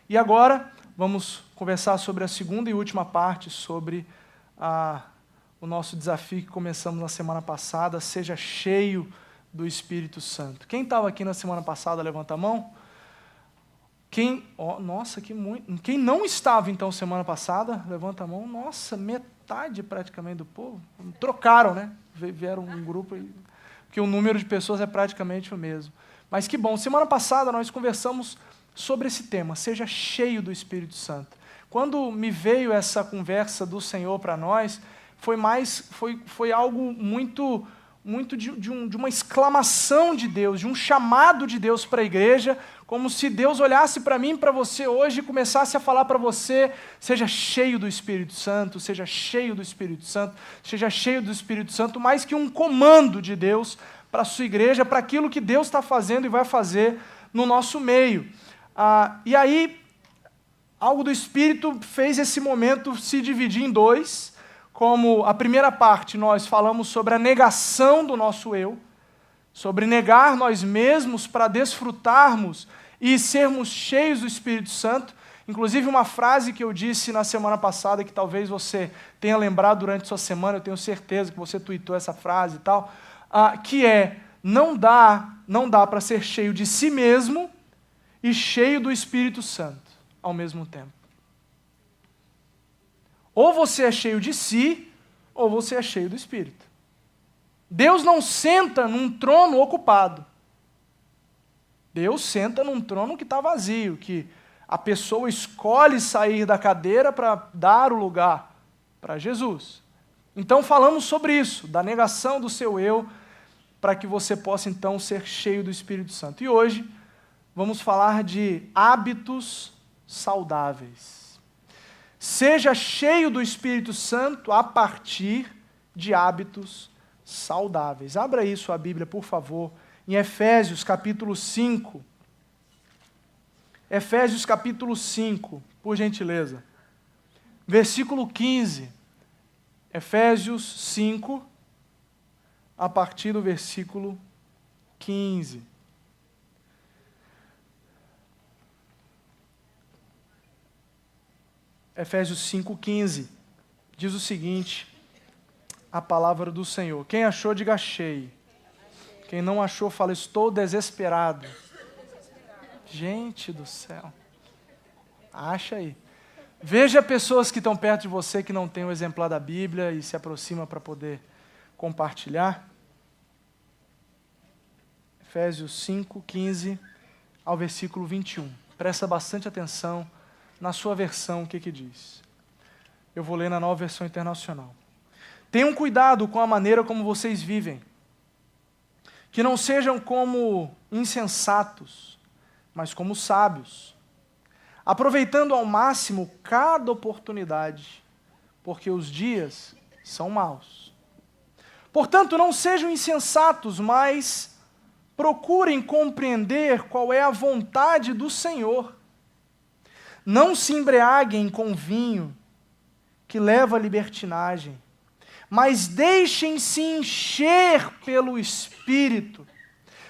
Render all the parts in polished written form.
E agora vamos conversar sobre a segunda e última parte, sobre o nosso desafio que começamos na semana passada, seja cheio do Espírito Santo. Quem estava aqui na semana passada, levanta a mão. Quem não estava, então, semana passada, levanta a mão. Nossa, metade praticamente do povo. Trocaram, né? Vieram um grupo, que o número de pessoas é praticamente o mesmo. Mas que bom, semana passada nós conversamos sobre esse tema, seja cheio do Espírito Santo. Quando me veio essa conversa do Senhor para nós, foi algo muito de uma exclamação de Deus, de um chamado de Deus para a igreja, como se Deus olhasse para mim e para você hoje e começasse a falar para você, seja cheio do Espírito Santo, seja cheio do Espírito Santo, seja cheio do Espírito Santo, mais que um comando de Deus para a sua igreja, para aquilo que Deus está fazendo e vai fazer no nosso meio. E aí, algo do Espírito fez esse momento se dividir em dois. Como a primeira parte nós falamos sobre a negação do nosso eu, sobre negar nós mesmos para desfrutarmos e sermos cheios do Espírito Santo. Inclusive uma frase que eu disse na semana passada, que talvez você tenha lembrado durante a sua semana, eu tenho certeza que você tweetou essa frase e tal, que é, não dá para ser cheio de si mesmo e cheio do Espírito Santo ao mesmo tempo. Ou você é cheio de si, ou você é cheio do Espírito. Deus não senta num trono ocupado. Deus senta num trono que está vazio, que a pessoa escolhe sair da cadeira para dar o lugar para Jesus. Então falamos sobre isso, da negação do seu eu, para que você possa então ser cheio do Espírito Santo. E hoje vamos falar de hábitos saudáveis. Seja cheio do Espírito Santo a partir de hábitos saudáveis. Abra aí sua Bíblia, por favor, em Efésios capítulo 5. Efésios capítulo 5, por gentileza. Versículo 15. Efésios 5, a partir do versículo 15. Efésios 5,15, diz o seguinte, a palavra do Senhor. Quem achou, diga achei. Quem não achou, fala, estou desesperado. Gente do céu. Acha aí. Veja pessoas que estão perto de você que não têm o exemplar da Bíblia e se aproxima para poder compartilhar. Efésios 5,15 ao versículo 21. Presta bastante atenção na sua versão, o que diz? Eu vou ler na Nova Versão Internacional. Tenham cuidado com a maneira como vocês vivem. Que não sejam como insensatos, mas como sábios. Aproveitando ao máximo cada oportunidade, porque os dias são maus. Portanto, não sejam insensatos, mas procurem compreender qual é a vontade do Senhor. Não se embriaguem com vinho, que leva à libertinagem, mas deixem-se encher pelo Espírito,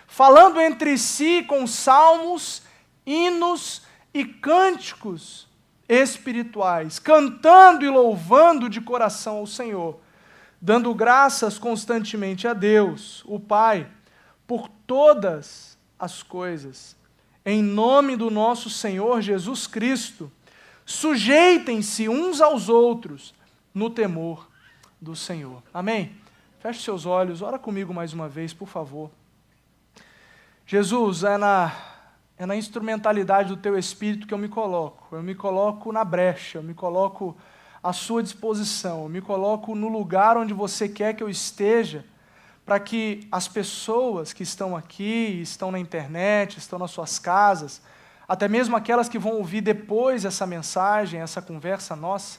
falando entre si com salmos, hinos e cânticos espirituais, cantando e louvando de coração ao Senhor, dando graças constantemente a Deus, o Pai, por todas as coisas. Em nome do nosso Senhor Jesus Cristo, sujeitem-se uns aos outros no temor do Senhor. Amém? Feche seus olhos, ora comigo mais uma vez, por favor. Jesus, é na instrumentalidade do Teu Espírito que eu me coloco na brecha, eu me coloco à sua disposição, eu me coloco no lugar onde você quer que eu esteja, para que as pessoas que estão aqui, estão na internet, estão nas suas casas, até mesmo aquelas que vão ouvir depois essa mensagem, essa conversa nossa,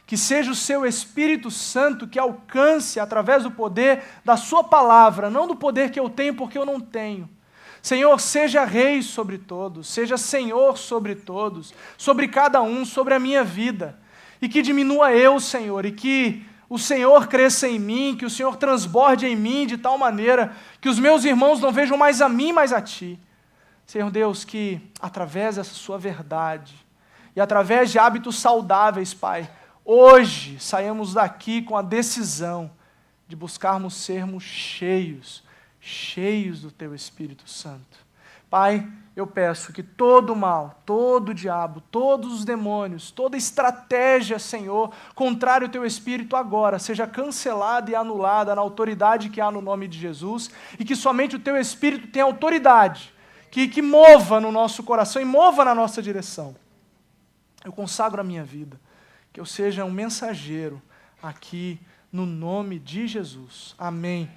que seja o Seu Espírito Santo que alcance através do poder da Sua palavra, não do poder que eu tenho porque eu não tenho. Senhor, seja Rei sobre todos, seja Senhor sobre todos, sobre cada um, sobre a minha vida, e que diminua eu, Senhor, e que o Senhor cresça em mim, que o Senhor transborde em mim de tal maneira que os meus irmãos não vejam mais a mim, mas a Ti. Senhor Deus, que através dessa Sua verdade, e através de hábitos saudáveis, Pai, hoje saímos daqui com a decisão de buscarmos sermos cheios do Teu Espírito Santo. Pai, eu peço que todo o mal, todo o diabo, todos os demônios, toda estratégia, Senhor, contrária ao Teu Espírito agora, seja cancelada e anulada na autoridade que há no nome de Jesus, e que somente o Teu Espírito tenha autoridade, que mova no nosso coração e mova na nossa direção. Eu consagro a minha vida, que eu seja um mensageiro aqui no nome de Jesus. Amém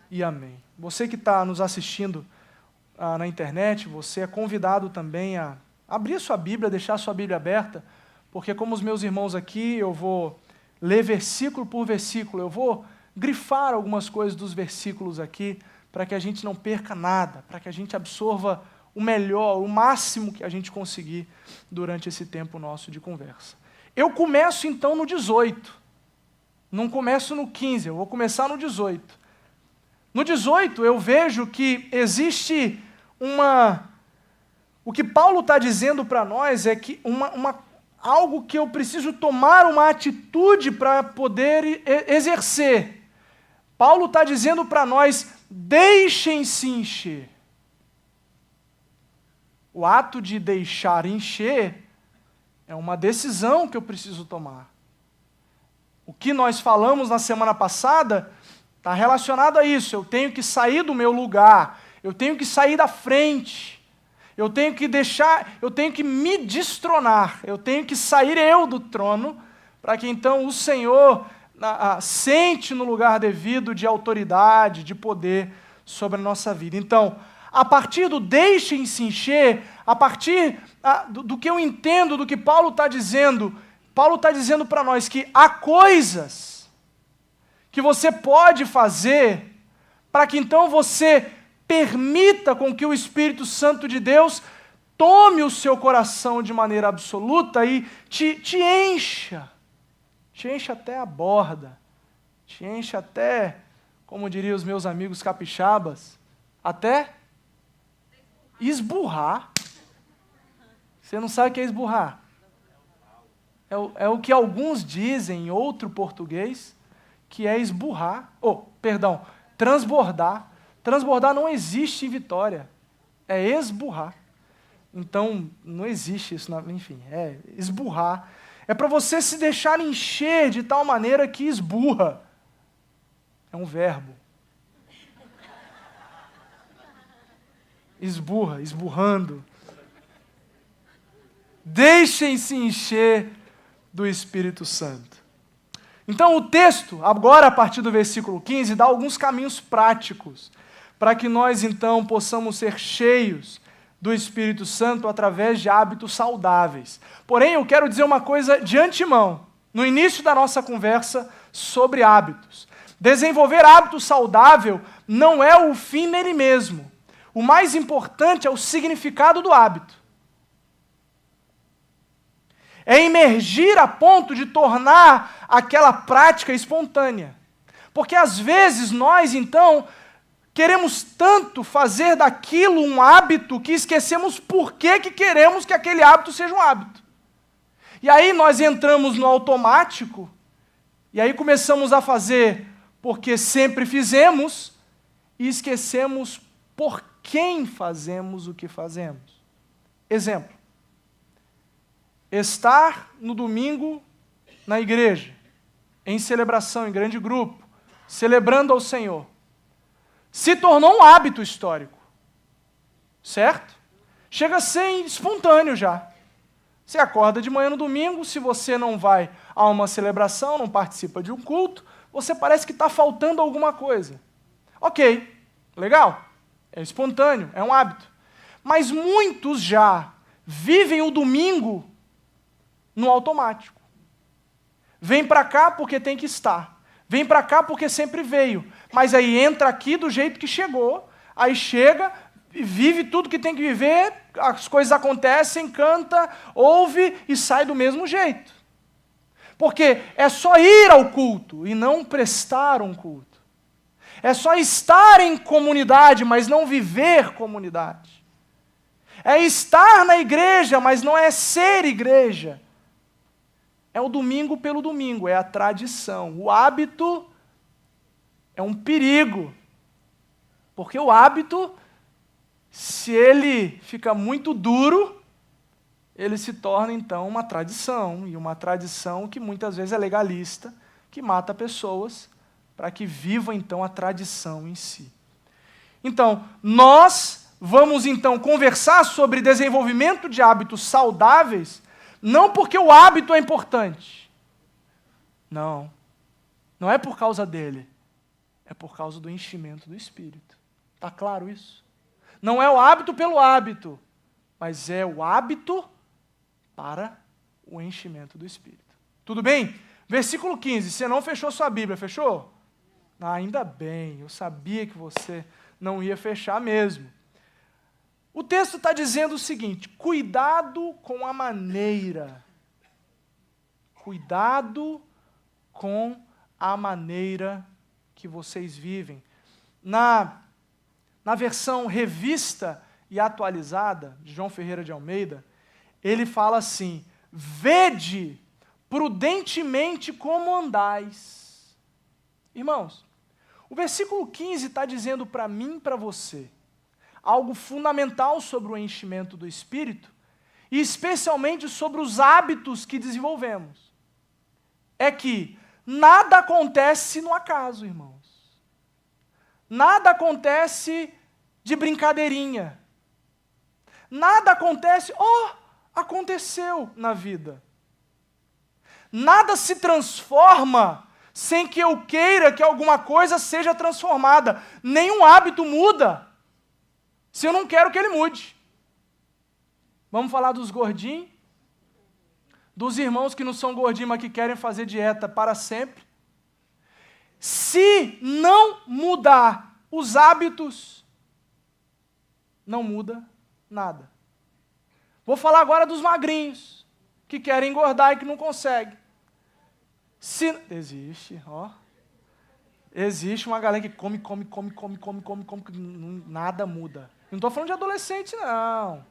e amém. Você que está nos assistindo na internet, você é convidado também a abrir a sua Bíblia, deixar a sua Bíblia aberta, porque como os meus irmãos aqui, eu vou ler versículo por versículo, eu vou grifar algumas coisas dos versículos aqui, para que a gente não perca nada, para que a gente absorva o melhor, o máximo que a gente conseguir durante esse tempo nosso de conversa. Eu começo então no 18, não começo no 15, eu vou começar no 18. No 18 eu vejo que existe o que Paulo está dizendo para nós é que algo que eu preciso tomar uma atitude para poder exercer. Paulo está dizendo para nós, deixem-se encher. O ato de deixar encher é uma decisão que eu preciso tomar. O que nós falamos na semana passada está relacionado a isso. Eu tenho que sair do meu lugar, eu tenho que sair da frente, eu tenho que me destronar, eu tenho que sair eu do trono, para que então o Senhor sente no lugar devido de autoridade, de poder sobre a nossa vida. Então, a partir do deixem-se encher, a partir do que eu entendo do que Paulo está dizendo para nós que há coisas que você pode fazer para que então você permita com que o Espírito Santo de Deus tome o seu coração de maneira absoluta e te encha até a borda, te enche até, como diriam os meus amigos capixabas, até esburrar. Você não sabe o que é esburrar? É o que alguns dizem em outro português, que é esburrar, transbordar. Transbordar não existe em Vitória, é esburrar. Então, não existe isso, enfim, é esburrar. É para você se deixar encher de tal maneira que esburra. É um verbo. Esburra, esburrando. Deixem-se encher do Espírito Santo. Então o texto, agora a partir do versículo 15, dá alguns caminhos práticos para que nós então possamos ser cheios do Espírito Santo através de hábitos saudáveis. Porém, eu quero dizer uma coisa de antemão, no início da nossa conversa sobre hábitos. Desenvolver hábito saudável não é o fim nele mesmo. O mais importante é o significado do hábito. É emergir a ponto de tornar aquela prática espontânea. Porque às vezes nós, então, queremos tanto fazer daquilo um hábito que esquecemos por que queremos que aquele hábito seja um hábito. E aí nós entramos no automático, e aí começamos a fazer porque sempre fizemos, e esquecemos por quem fazemos o que fazemos. Exemplo. Estar no domingo na igreja, em celebração, em grande grupo, celebrando ao Senhor, se tornou um hábito histórico, certo? Chega a ser espontâneo já. Você acorda de manhã no domingo, se você não vai a uma celebração, não participa de um culto, você parece que está faltando alguma coisa. Ok, legal, é espontâneo, é um hábito. Mas muitos já vivem o domingo no automático. Vem para cá porque tem que estar. Vem para cá porque sempre veio. Mas aí entra aqui do jeito que chegou, aí chega, vive tudo que tem que viver, as coisas acontecem, canta, ouve e sai do mesmo jeito. Porque é só ir ao culto e não prestar um culto. É só estar em comunidade, mas não viver comunidade. é estar na igreja, mas não é ser igreja. É o domingo pelo domingo, é a tradição. O hábito é um perigo, porque o hábito, se ele fica muito duro, ele se torna então uma tradição, e uma tradição que muitas vezes é legalista, que mata pessoas para que vivam então a tradição em si. Então, nós vamos então conversar sobre desenvolvimento de hábitos saudáveis, não porque o hábito é importante. Não é por causa dele, é por causa do enchimento do Espírito. Está claro isso? Não é o hábito pelo hábito, mas é o hábito para o enchimento do Espírito. Tudo bem? Versículo 15, você não fechou sua Bíblia, fechou? Ah, ainda bem, eu sabia que você não ia fechar mesmo. O texto está dizendo o seguinte: cuidado com a maneira. Cuidado com a maneira que vocês vivem. Na versão revista e atualizada, de João Ferreira de Almeida, ele fala assim: vede prudentemente como andais. Irmãos, o versículo 15 está dizendo para mim e para você algo fundamental sobre o enchimento do Espírito, e especialmente sobre os hábitos que desenvolvemos. É que nada acontece no acaso, irmãos. Nada acontece de brincadeirinha. Nada acontece, aconteceu na vida. Nada se transforma sem que eu queira que alguma coisa seja transformada. Nenhum hábito muda se eu não quero que ele mude. Vamos falar dos gordinhos? Dos irmãos que não são gordinhos, mas que querem fazer dieta para sempre? Se não mudar os hábitos, não muda nada. Vou falar agora dos magrinhos, que querem engordar e que não conseguem. Existe uma galera que come, que nada muda. Não estou falando de adolescente, não.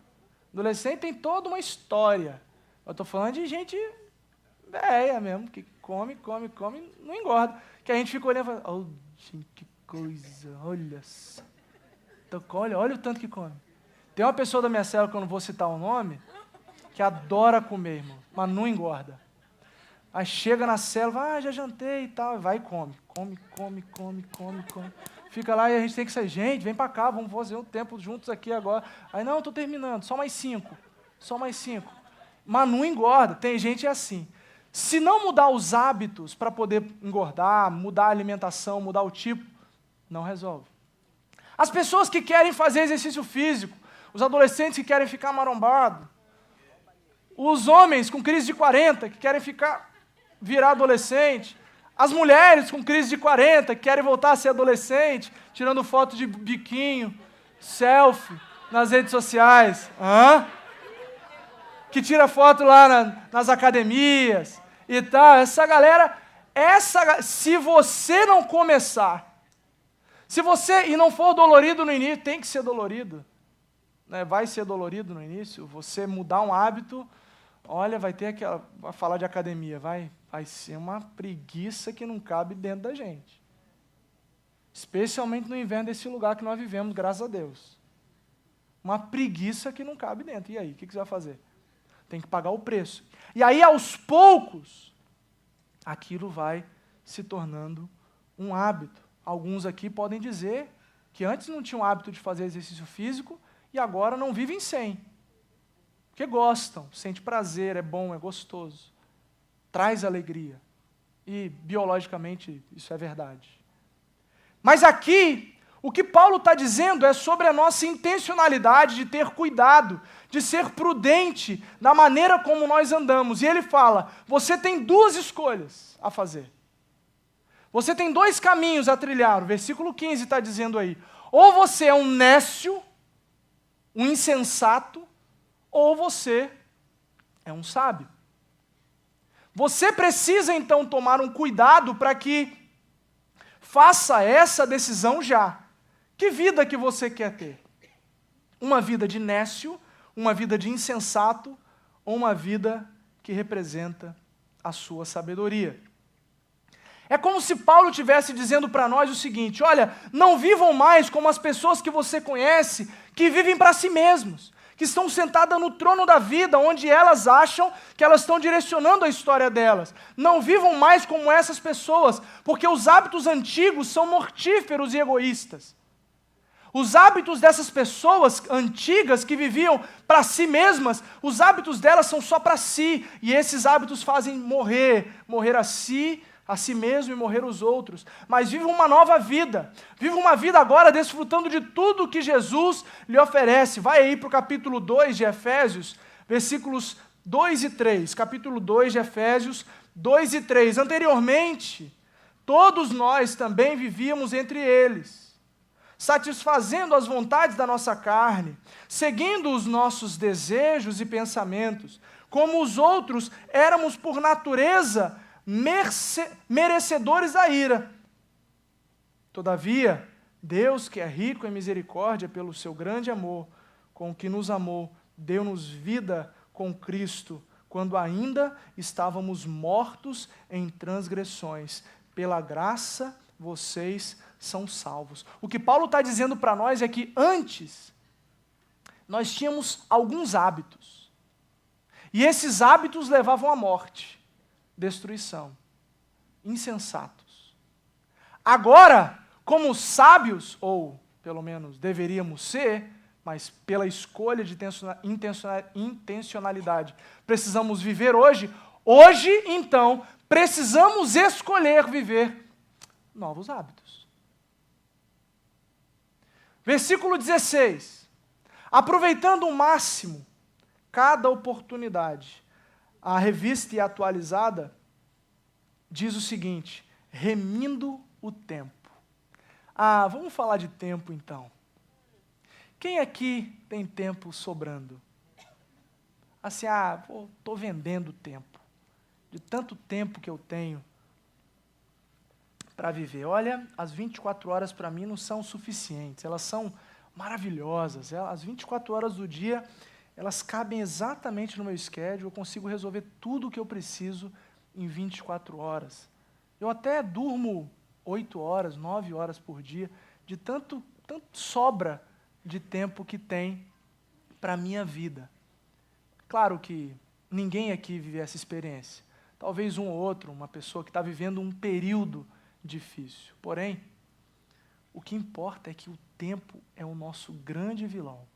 Adolescente tem toda uma história. Eu estou falando de gente velha mesmo, que come, não engorda. Que a gente fica olhando e fala, gente, que coisa, olha só. Olha o tanto que come. Tem uma pessoa da minha célula, que eu não vou citar o nome, que adora comer, irmão, mas não engorda. Aí chega na célula, já jantei e tal, vai e come. Come. Fica lá e a gente tem que sair, gente, vem pra cá, vamos fazer um tempo juntos aqui agora. Aí, não, estou terminando, só mais 5. Mas não engorda, tem gente assim. Se não mudar os hábitos para poder engordar, mudar a alimentação, mudar o tipo, não resolve. As pessoas que querem fazer exercício físico, os adolescentes que querem ficar marombados, os homens com crise de 40 que querem virar adolescente, as mulheres com crise de 40 que querem voltar a ser adolescente, tirando foto de biquinho, selfie nas redes sociais, que tira foto lá nas academias e tal. Essa galera, se você não começar, e não for dolorido no início, tem que ser dolorido, né? Vai ser dolorido no início, você mudar um hábito, olha, vai falar de academia, vai ser uma preguiça que não cabe dentro da gente. Especialmente no inverno desse lugar que nós vivemos, graças a Deus. Uma preguiça que não cabe dentro. E aí, o que você vai fazer? Tem que pagar o preço. E aí, aos poucos, aquilo vai se tornando um hábito. Alguns aqui podem dizer que antes não tinham o hábito de fazer exercício físico e agora não vivem sem. Porque gostam, sente prazer, é bom, é gostoso. Traz alegria. E, biologicamente, isso é verdade. Mas aqui, o que Paulo está dizendo é sobre a nossa intencionalidade de ter cuidado, de ser prudente na maneira como nós andamos. E ele fala, você tem 2 escolhas a fazer. Você tem 2 caminhos a trilhar. O versículo 15 está dizendo aí, ou você é um nécio, um insensato, ou você é um sábio. Você precisa, então, tomar um cuidado para que faça essa decisão já. Que vida que você quer ter? Uma vida de nécio, uma vida de insensato ou uma vida que representa a sua sabedoria. É como se Paulo estivesse dizendo para nós o seguinte: olha, não vivam mais como as pessoas que você conhece, que vivem para si mesmos, que estão sentadas no trono da vida, onde elas acham que elas estão direcionando a história delas. Não vivam mais como essas pessoas, porque os hábitos antigos são mortíferos e egoístas. Os hábitos dessas pessoas antigas que viviam para si mesmas, os hábitos delas são só para si, e esses hábitos fazem morrer a si mesmo e morrer os outros. Mas vive uma nova vida, vive uma vida agora desfrutando de tudo que Jesus lhe oferece. Vai aí para o capítulo 2 de Efésios, versículos 2 e 3. Capítulo 2 de Efésios, 2 e 3. Anteriormente, todos nós também vivíamos entre eles, satisfazendo as vontades da nossa carne, seguindo os nossos desejos e pensamentos. Como os outros, éramos por natureza merecedores da ira. Todavia, Deus, que é rico em misericórdia pelo seu grande amor, com que nos amou, deu-nos vida com Cristo, quando ainda estávamos mortos em transgressões. Pela graça, vocês são salvos. O que Paulo está dizendo para nós é que antes nós tínhamos alguns hábitos, e esses hábitos levavam à morte, destruição, insensatos. Agora, como sábios, ou pelo menos deveríamos ser, mas pela escolha de intencionalidade, precisamos viver hoje. Hoje, então, precisamos escolher viver novos hábitos. Versículo 16. Aproveitando o máximo cada oportunidade, a revista e atualizada diz o seguinte: remindo o tempo. Vamos falar de tempo então. Quem aqui tem tempo sobrando? Assim, estou vendendo tempo. De tanto tempo que eu tenho para viver. Olha, as 24 horas para mim não são suficientes, elas são maravilhosas. As 24 horas do dia, elas cabem exatamente no meu schedule, eu consigo resolver tudo o que eu preciso em 24 horas. Eu até durmo 8 horas, 9 horas por dia, de tanto sobra de tempo que tem para a minha vida. Claro que ninguém aqui vive essa experiência. Talvez um ou outro, uma pessoa que está vivendo um período difícil. Porém, o que importa é que o tempo é o nosso grande vilão.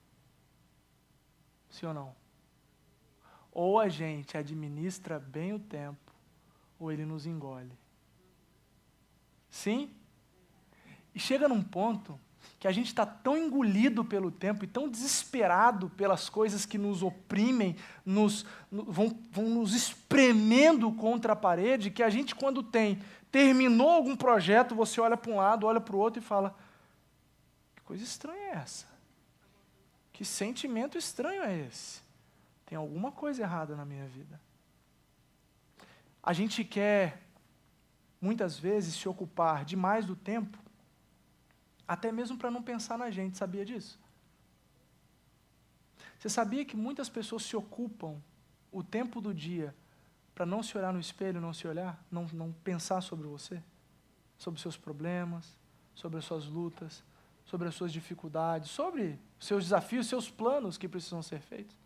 Sim ou não? Ou a gente administra bem o tempo, ou ele nos engole. Sim? E chega num ponto que a gente está tão engolido pelo tempo e tão desesperado pelas coisas que nos oprimem, vão nos espremendo contra a parede, que a gente, quando terminou algum projeto, você olha para um lado, olha para o outro e fala: que coisa estranha é essa? Que sentimento estranho é esse? Tem alguma coisa errada na minha vida. A gente quer, muitas vezes, se ocupar demais do tempo, até mesmo para não pensar na gente, sabia disso? Você sabia que muitas pessoas se ocupam o tempo do dia para não se olhar no espelho, não se olhar, não pensar sobre você, sobre os seus problemas, sobre as suas lutas, sobre as suas dificuldades, sobre os seus desafios, seus planos que precisam ser feitos?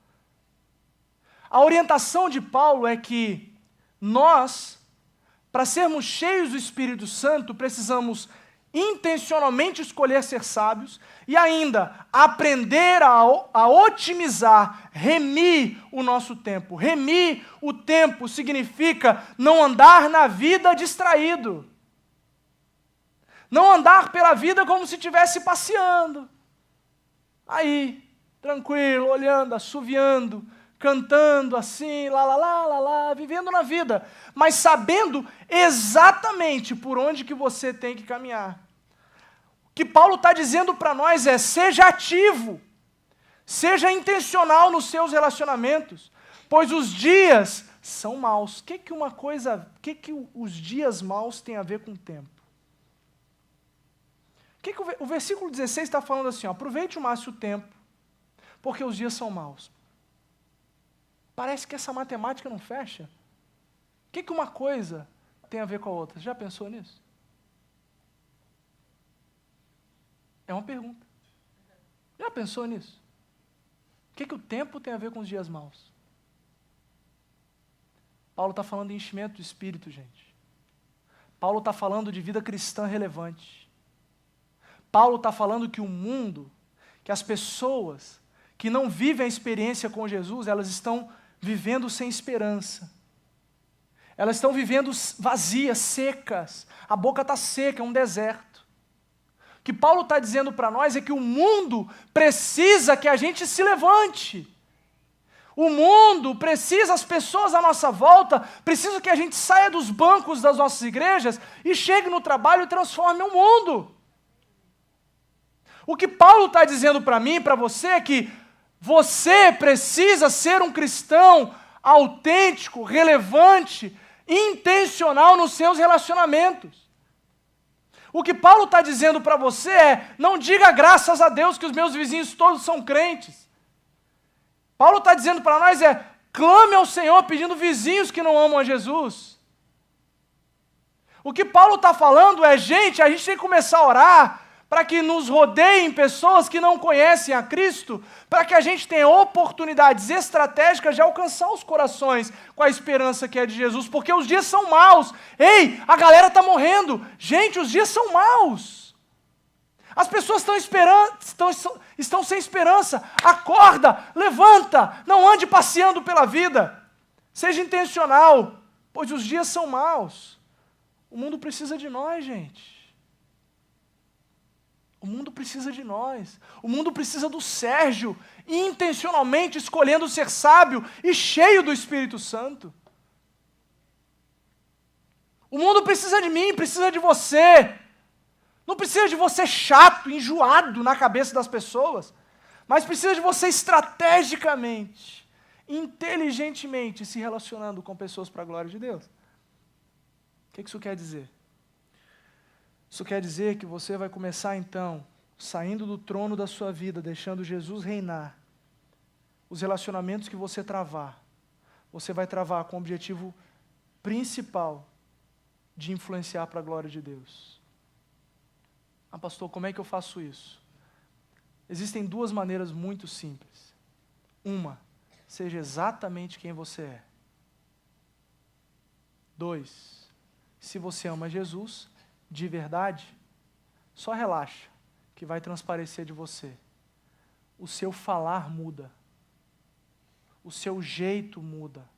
A orientação de Paulo é que nós, para sermos cheios do Espírito Santo, precisamos intencionalmente escolher ser sábios e ainda aprender a otimizar, remir o nosso tempo. Remir o tempo significa não andar na vida distraído. Não andar pela vida como se estivesse passeando. Aí, tranquilo, olhando, assoviando, cantando assim, vivendo na vida, mas sabendo exatamente por onde que você tem que caminhar. O que Paulo está dizendo para nós é: seja ativo, seja intencional nos seus relacionamentos, pois os dias são maus. O que os dias maus têm a ver com o tempo? O versículo 16 está falando assim: aproveite o máximo o tempo, porque os dias são maus. Parece que essa matemática não fecha. O que uma coisa tem a ver com a outra? Já pensou nisso? É uma pergunta. Já pensou nisso? O que o tempo tem a ver com os dias maus? Paulo está falando de enchimento do Espírito, gente. Paulo está falando de vida cristã relevante. Paulo está falando que o mundo, que as pessoas que não vivem a experiência com Jesus, elas estão vivendo sem esperança. Elas estão vivendo vazias, secas. A boca está seca, é um deserto. O que Paulo está dizendo para nós é que o mundo precisa que a gente se levante. O mundo precisa, as pessoas à nossa volta, precisam que a gente saia dos bancos das nossas igrejas e chegue no trabalho e transforme o mundo. O que Paulo está dizendo para mim e para você é que você precisa ser um cristão autêntico, relevante, intencional nos seus relacionamentos. O que Paulo está dizendo para você é, não diga graças a Deus que os meus vizinhos todos são crentes. Paulo está dizendo para nós clame ao Senhor pedindo vizinhos que não amam a Jesus. O que Paulo está falando é, gente, a gente tem que começar a orar para que nos rodeiem pessoas que não conhecem a Cristo, para que a gente tenha oportunidades estratégicas de alcançar os corações com a esperança que é de Jesus, porque os dias são maus. Ei, a galera está morrendo. Gente, os dias são maus. As pessoas estão sem esperança. Acorda, levanta, não ande passeando pela vida. Seja intencional, pois os dias são maus. O mundo precisa de nós, gente. O mundo precisa de nós. O mundo precisa do Sérgio, intencionalmente escolhendo ser sábio e cheio do Espírito Santo. O mundo precisa de mim, precisa de você. Não precisa de você chato, enjoado na cabeça das pessoas, mas precisa de você estrategicamente, inteligentemente se relacionando com pessoas para a glória de Deus. O que isso quer dizer? Isso quer dizer que você vai começar então, saindo do trono da sua vida, deixando Jesus reinar. Os relacionamentos que você travar, você vai travar com o objetivo principal de influenciar para a glória de Deus. Ah, pastor, como é que eu faço isso? Existem duas maneiras muito simples. Uma, seja exatamente quem você é. 2, se você ama Jesus, de verdade, só relaxa, que vai transparecer de você. O seu falar muda. O seu jeito muda.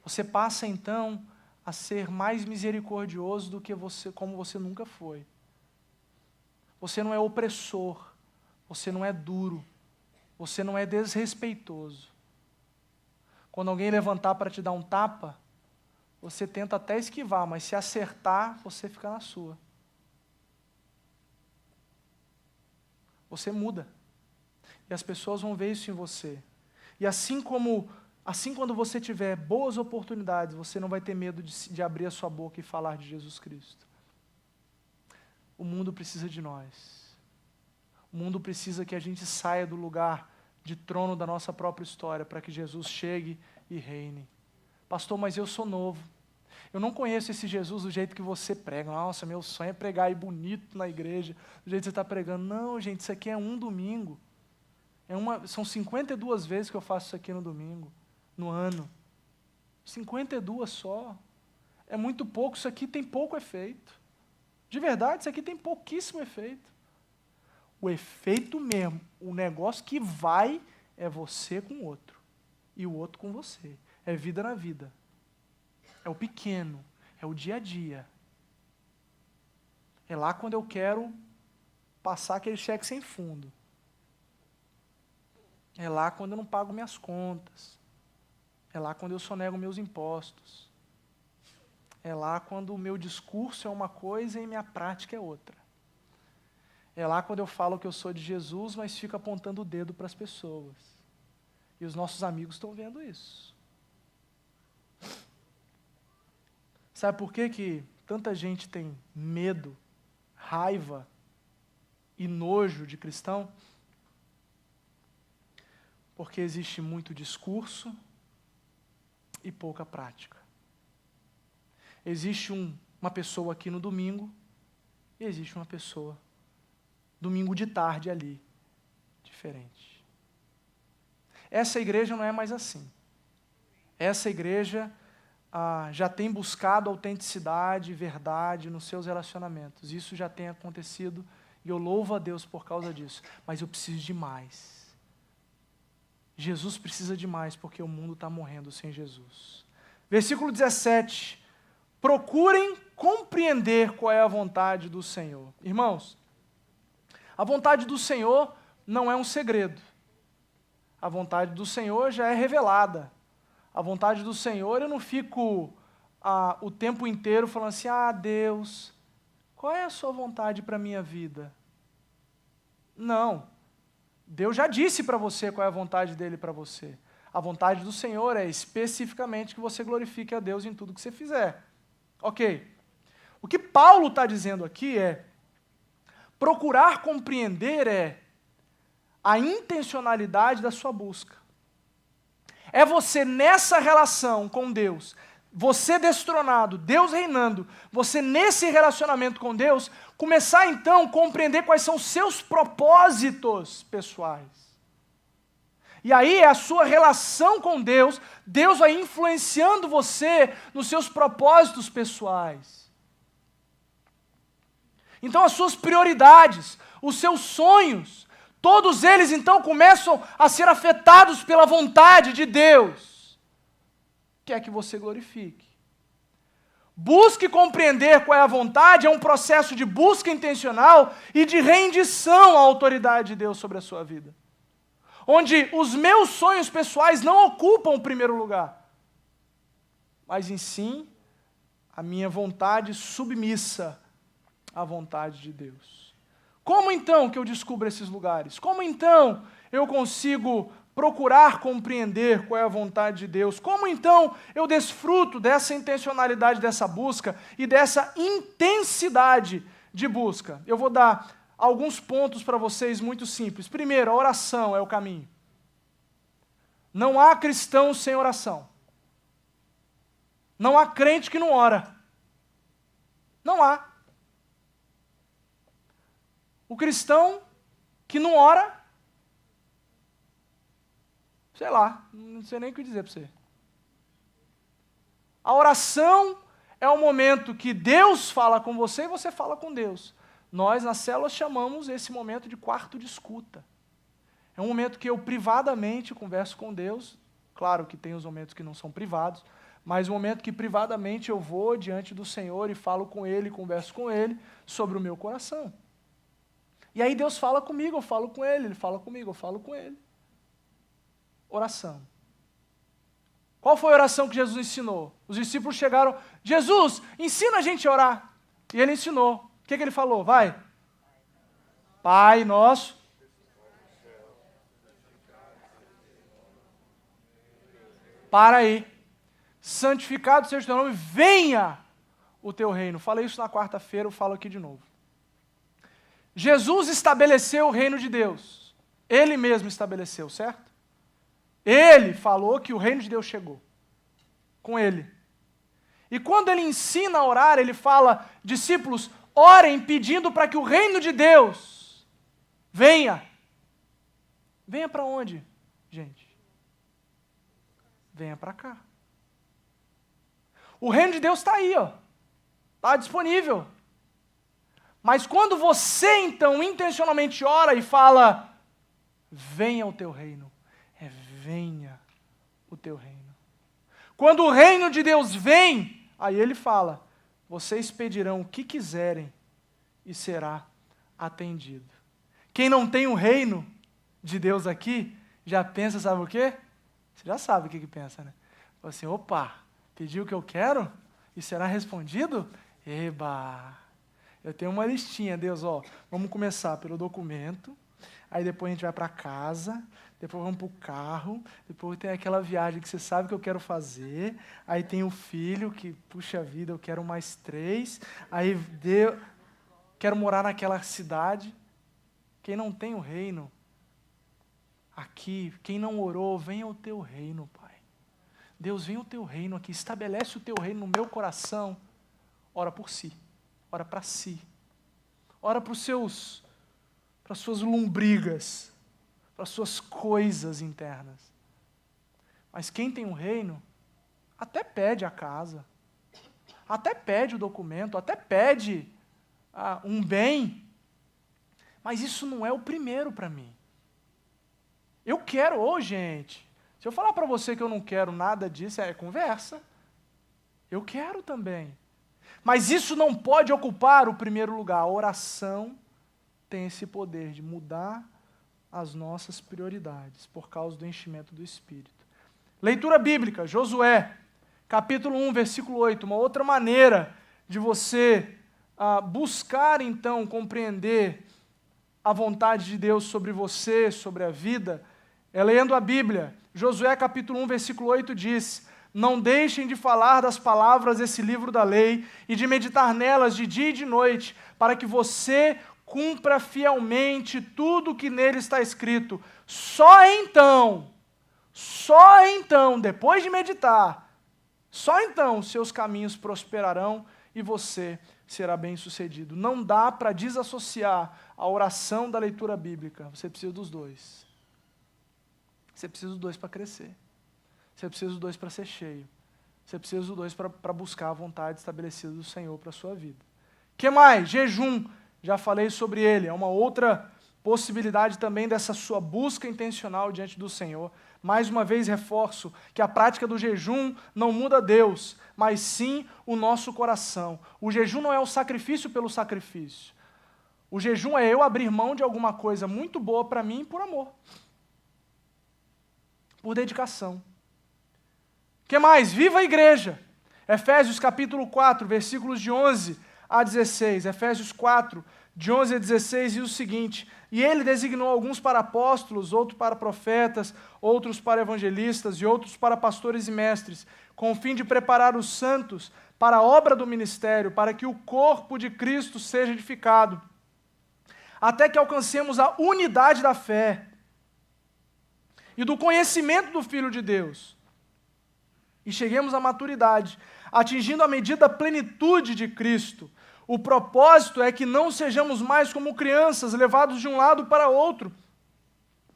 Você passa então a ser mais misericordioso do que você, como você nunca foi. Você não é opressor, você não é duro, você não é desrespeitoso. Quando alguém levantar para te dar um tapa, você tenta até esquivar, mas se acertar, você fica na sua. Você muda. E as pessoas vão ver isso em você. E assim quando você tiver boas oportunidades, você não vai ter medo de abrir a sua boca e falar de Jesus Cristo. O mundo precisa de nós. O mundo precisa que a gente saia do lugar de trono da nossa própria história para que Jesus chegue e reine. Pastor, mas eu sou novo. Eu não conheço esse Jesus do jeito que você prega. Nossa, meu sonho é pregar aí bonito na igreja, do jeito que você está pregando. Não, gente, isso aqui é um domingo. São 52 vezes que eu faço isso aqui no domingo, no ano. 52 só. É muito pouco, isso aqui tem pouco efeito. De verdade, isso aqui tem pouquíssimo efeito. O efeito mesmo, o negócio que vai é você com o outro. E o outro com você. É vida na vida. É o pequeno. É o dia a dia. É lá quando eu quero passar aquele cheque sem fundo. É lá quando eu não pago minhas contas. É lá quando eu sonego meus impostos. É lá quando o meu discurso é uma coisa e minha prática é outra. É lá quando eu falo que eu sou de Jesus, mas fico apontando o dedo para as pessoas. E os nossos amigos estão vendo isso. Sabe por que tanta gente tem medo, raiva e nojo de cristão? Porque existe muito discurso, e pouca prática. Existe uma pessoa aqui no domingo e existe uma pessoa domingo de tarde ali, diferente. Essa igreja não é mais assim. Essa igreja já tem buscado autenticidade e verdade nos seus relacionamentos. Isso já tem acontecido e eu louvo a Deus por causa disso. Mas eu preciso de mais. Jesus precisa de mais porque o mundo está morrendo sem Jesus. Versículo 17. Procurem compreender qual é a vontade do Senhor. Irmãos, a vontade do Senhor não é um segredo. A vontade do Senhor já é revelada. A vontade do Senhor, eu não fico o tempo inteiro falando assim, Deus, qual é a sua vontade para a minha vida? Não. Deus já disse para você qual é a vontade dele para você. A vontade do Senhor é especificamente que você glorifique a Deus em tudo que você fizer. Ok. O que Paulo está dizendo aqui é, procurar compreender a intencionalidade da sua busca. É você nessa relação com Deus, você destronado, Deus reinando, você nesse relacionamento com Deus, começar então a compreender quais são os seus propósitos pessoais. E aí é a sua relação com Deus, Deus vai influenciando você nos seus propósitos pessoais. Então as suas prioridades, os seus sonhos, todos eles então começam a ser afetados pela vontade de Deus. Quer que você glorifique. Busque compreender qual é a vontade, é um processo de busca intencional e de rendição à autoridade de Deus sobre a sua vida. Onde os meus sonhos pessoais não ocupam o primeiro lugar, mas em sim a minha vontade submissa à vontade de Deus. Como então que eu descubro esses lugares? Como então eu consigo procurar compreender qual é a vontade de Deus? Como então eu desfruto dessa intencionalidade, dessa busca e dessa intensidade de busca? Eu vou dar alguns pontos para vocês muito simples. Primeiro, a oração é o caminho. Não há cristão sem oração. Não há crente que não ora. Não há. O cristão que não ora, sei lá, não sei nem o que dizer para você. A oração é o momento que Deus fala com você e você fala com Deus. Nós, nas células, chamamos esse momento de quarto de escuta. É um momento que eu privadamente converso com Deus. Claro que tem os momentos que não são privados, mas um momento que privadamente eu vou diante do Senhor e falo com Ele, converso com Ele sobre o meu coração. E aí Deus fala comigo, eu falo com Ele fala comigo, eu falo com Ele. Oração. Qual foi a oração que Jesus ensinou? Os discípulos chegaram, Jesus, ensina a gente a orar. E Ele ensinou. O que Ele falou? Vai. Pai nosso. Para aí. Santificado seja o teu nome, venha o teu reino. Falei isso na quarta-feira, eu falo aqui de novo. Jesus estabeleceu o reino de Deus. Ele mesmo estabeleceu, certo? Ele falou que o reino de Deus chegou. Com ele. E quando ele ensina a orar, ele fala, discípulos, orem pedindo para que o reino de Deus venha. Venha para onde, gente? Venha para cá. O reino de Deus está aí, ó. Está disponível. Mas quando você, então, intencionalmente ora e fala, venha o teu reino, venha o teu reino. Quando o reino de Deus vem, aí ele fala, vocês pedirão o que quiserem e será atendido. Quem não tem o reino de Deus aqui, já pensa, sabe o quê? Você já sabe o que pensa, né? Fala assim, opa, pediu o que eu quero e será respondido? Eba! Eu tenho uma listinha, Deus, ó, vamos começar pelo documento, aí depois a gente vai para casa, depois vamos para o carro, depois tem aquela viagem que você sabe que eu quero fazer, aí tem o filho que, puxa vida, eu quero mais 3, aí quero morar naquela cidade. Quem não tem o reino, aqui, quem não orou, venha o teu reino, Pai. Deus, vem o teu reino aqui, estabelece o teu reino no meu coração. Ora por si, ora para si, ora para as suas lombrigas, para as suas coisas internas. Mas quem tem um reino, até pede a casa, até pede o documento, até pede um bem, mas isso não é o primeiro para mim. Eu quero, gente, se eu falar para você que eu não quero nada disso, é conversa. Eu quero também. Mas isso não pode ocupar o primeiro lugar. A oração tem esse poder de mudar as nossas prioridades por causa do enchimento do Espírito. Leitura bíblica, Josué, capítulo 1, versículo 8. Uma outra maneira de você buscar, então, compreender a vontade de Deus sobre você, sobre a vida, é lendo a Bíblia. Josué capítulo 1, versículo 8 diz: não deixem de falar das palavras desse livro da lei e de meditar nelas de dia e de noite, para que você cumpra fielmente tudo o que nele está escrito. Só então, depois de meditar, só então seus caminhos prosperarão e você será bem-sucedido. Não dá para desassociar a oração da leitura bíblica. Você precisa dos dois. Você precisa dos dois para crescer. Você precisa dos dois para ser cheio. Você precisa dos dois para buscar a vontade estabelecida do Senhor para a sua vida. O que mais? Jejum. Já falei sobre ele. É uma outra possibilidade também dessa sua busca intencional diante do Senhor. Mais uma vez reforço que a prática do jejum não muda Deus, mas sim o nosso coração. O jejum não é o sacrifício pelo sacrifício. O jejum é eu abrir mão de alguma coisa muito boa para mim por amor. Por dedicação. O que mais? Viva a igreja. Efésios capítulo 4, versículos de 11 a 16. Efésios 4, de 11 a 16, diz o seguinte: e ele designou alguns para apóstolos, outros para profetas, outros para evangelistas e outros para pastores e mestres, com o fim de preparar os santos para a obra do ministério, para que o corpo de Cristo seja edificado, até que alcancemos a unidade da fé e do conhecimento do Filho de Deus, e cheguemos à maturidade, atingindo a medida da plenitude de Cristo. O propósito é que não sejamos mais como crianças, levados de um lado para outro,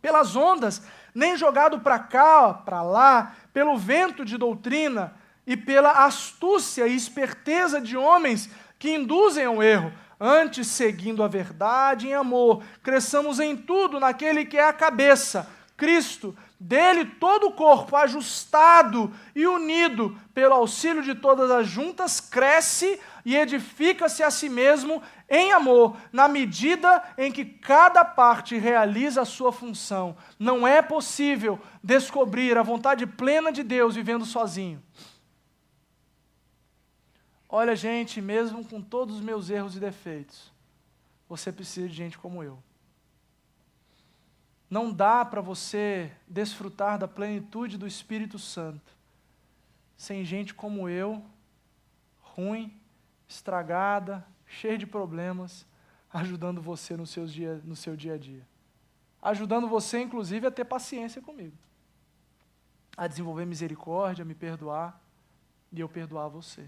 pelas ondas, nem jogados para cá, para lá, pelo vento de doutrina e pela astúcia e esperteza de homens que induzem ao erro. Antes, seguindo a verdade em amor, cresçamos em tudo naquele que é a cabeça, Cristo. Dele todo o corpo, ajustado e unido pelo auxílio de todas as juntas, cresce e edifica-se a si mesmo em amor, na medida em que cada parte realiza a sua função. Não é possível descobrir a vontade plena de Deus vivendo sozinho. Olha, gente, mesmo com todos os meus erros e defeitos, você precisa de gente como eu. Não dá para você desfrutar da plenitude do Espírito Santo sem gente como eu, ruim, estragada, cheia de problemas, ajudando você no seu dia a dia. Ajudando você, inclusive, a ter paciência comigo. A desenvolver misericórdia, a me perdoar e eu perdoar você.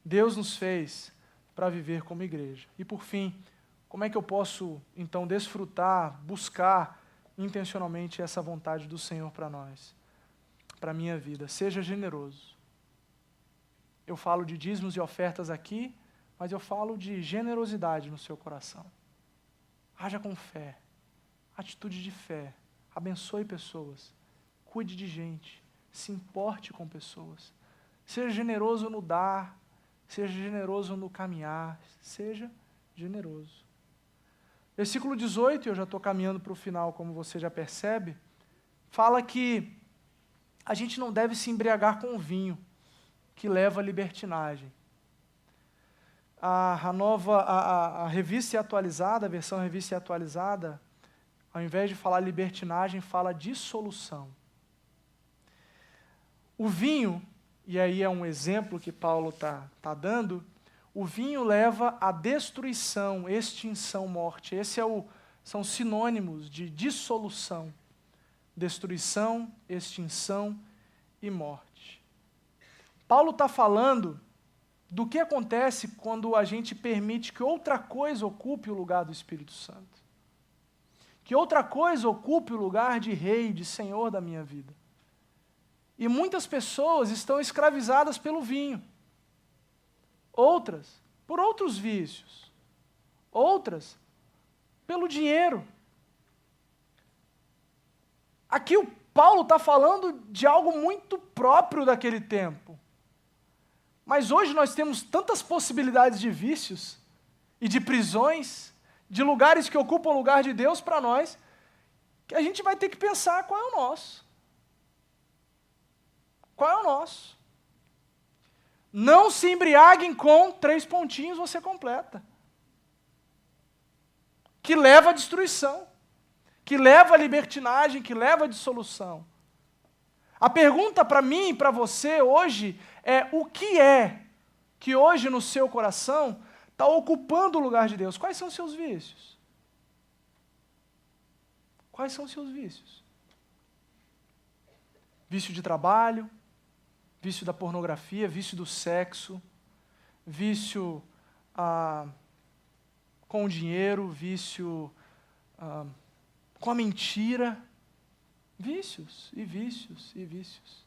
Deus nos fez para viver como igreja. E por fim, como é que eu posso, então, desfrutar, buscar intencionalmente essa vontade do Senhor para nós, para a minha vida? Seja generoso. Eu falo de dízimos e ofertas aqui, mas eu falo de generosidade no seu coração. Haja com fé, atitude de fé, abençoe pessoas, cuide de gente, se importe com pessoas. Seja generoso no dar, seja generoso no caminhar, seja generoso. Versículo 18, eu já estou caminhando para o final, como você já percebe, fala que a gente não deve se embriagar com o vinho, que leva à libertinagem. A revista atualizada, a versão revista atualizada, ao invés de falar libertinagem, fala dissolução. O vinho, e aí é um exemplo que Paulo está dando, o vinho leva à destruição, extinção, morte. São sinônimos de dissolução. destruição, extinção e morte. Paulo está falando do que acontece quando a gente permite que outra coisa ocupe o lugar do Espírito Santo. Que outra coisa ocupe o lugar de rei, de senhor da minha vida. E muitas pessoas estão escravizadas pelo vinho. Outras, por outros vícios. Outras, pelo dinheiro. Aqui o Paulo está falando de algo muito próprio daquele tempo. Mas hoje nós temos tantas possibilidades de vícios e de prisões, de lugares que ocupam o lugar de Deus para nós, que a gente vai ter que pensar qual é o nosso. Qual é o nosso? Não se embriaguem com 3 pontinhos, você completa. Que leva à destruição, que leva à libertinagem, que leva à dissolução. A pergunta para mim e para você hoje é: o que é que hoje no seu coração está ocupando o lugar de Deus? Quais são os seus vícios? Quais são os seus vícios? Vício de trabalho, vício da pornografia, vício do sexo, vício com o dinheiro, vício com a mentira. Vícios e vícios e vícios.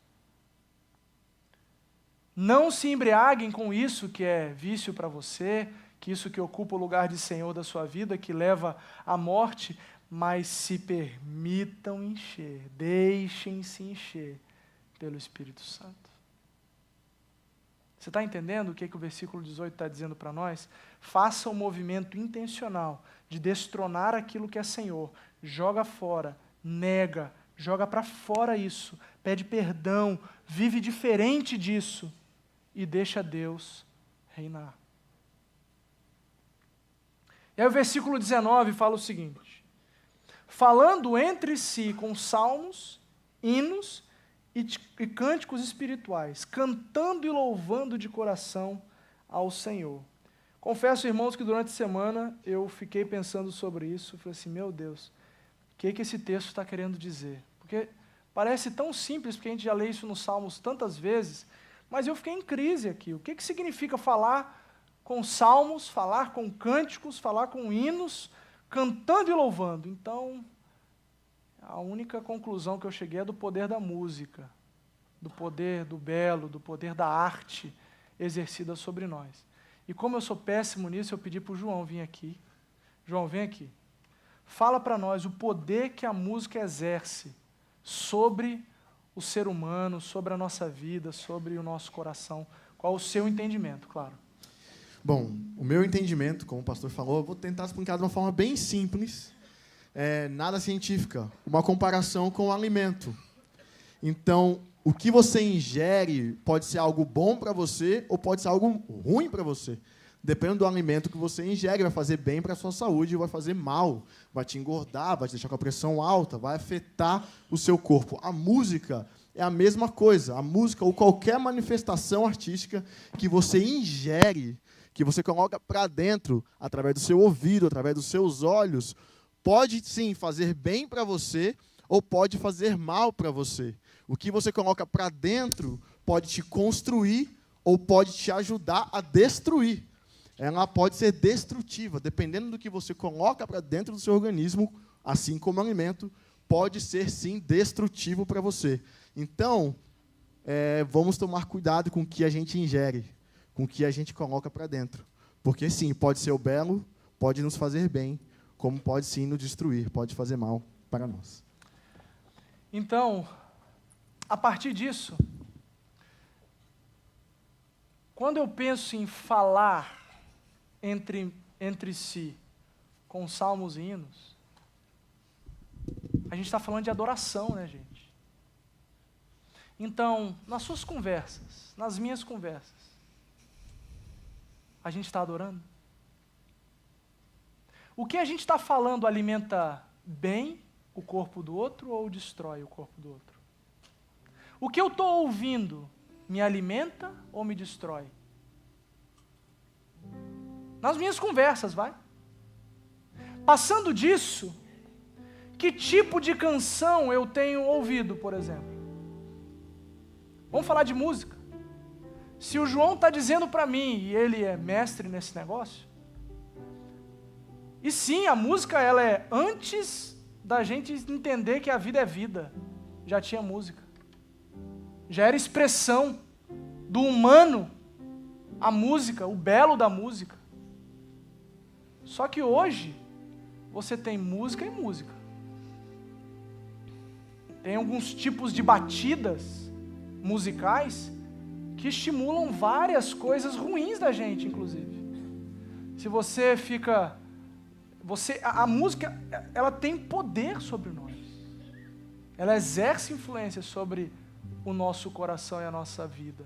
Não se embriaguem com isso que é vício para você, que isso que ocupa o lugar de Senhor da sua vida, que leva à morte, mas se permitam encher, deixem-se encher pelo Espírito Santo. Você está entendendo o que o versículo 18 está dizendo para nós? Faça um movimento intencional de destronar aquilo que é Senhor, joga fora, nega, joga para fora isso, pede perdão, vive diferente disso e deixa Deus reinar. E aí o versículo 19 fala o seguinte: falando entre si com salmos, hinos e cânticos espirituais, cantando e louvando de coração ao Senhor. Confesso, irmãos, que durante a semana eu fiquei pensando sobre isso, falei assim, meu Deus, o que esse texto está querendo dizer? Porque parece tão simples, porque a gente já lê isso nos Salmos tantas vezes, mas eu fiquei em crise aqui. O que significa falar com salmos, falar com cânticos, falar com hinos, cantando e louvando? Então, a única conclusão que eu cheguei é do poder da música, do poder do belo, do poder da arte exercida sobre nós. E como eu sou péssimo nisso, eu pedi para o João vir aqui. João, vem aqui. Fala para nós o poder que a música exerce sobre o ser humano, sobre a nossa vida, sobre o nosso coração. Qual o seu entendimento, claro? Bom, o meu entendimento, como o pastor falou, eu vou tentar explicar de uma forma bem simples, nada científica, uma comparação com o alimento. Então, o que você ingere pode ser algo bom para você ou pode ser algo ruim para você. Dependendo do alimento que você ingere, vai fazer bem para a sua saúde ou vai fazer mal, vai te engordar, vai te deixar com a pressão alta, vai afetar o seu corpo. A música é a mesma coisa. A música ou qualquer manifestação artística que você ingere, que você coloca para dentro, através do seu ouvido, através dos seus olhos, pode sim fazer bem para você ou pode fazer mal para você. O que você coloca para dentro pode te construir ou pode te ajudar a destruir. Ela pode ser destrutiva, dependendo do que você coloca para dentro do seu organismo, assim como alimento, pode ser, sim, destrutivo para você. Então, vamos tomar cuidado com o que a gente ingere, com o que a gente coloca para dentro. Porque, sim, pode ser o belo, pode nos fazer bem, como pode, sim, nos destruir, pode fazer mal para nós. Então, a partir disso, quando eu penso em falar entre si, com salmos e hinos, a gente está falando de adoração, né, gente? Então, nas suas conversas, nas minhas conversas, a gente está adorando? O que a gente está falando alimenta bem o corpo do outro ou destrói o corpo do outro? O que eu estou ouvindo me alimenta ou me destrói? Nas minhas conversas, vai. Passando disso, Que tipo de canção eu tenho ouvido, por exemplo? Vamos falar de música. Se o João está dizendo para mim, e ele é mestre nesse negócio, e sim, a música ela é antes da gente entender que a vida é vida, já tinha música. Já era expressão do humano, a música, o belo da música. Só que hoje, você tem música e música. Tem alguns tipos de batidas musicais que estimulam várias coisas ruins da gente, inclusive. Se você fica... a música, ela tem poder sobre nós. Ela exerce influência sobre o nosso coração e a nossa vida.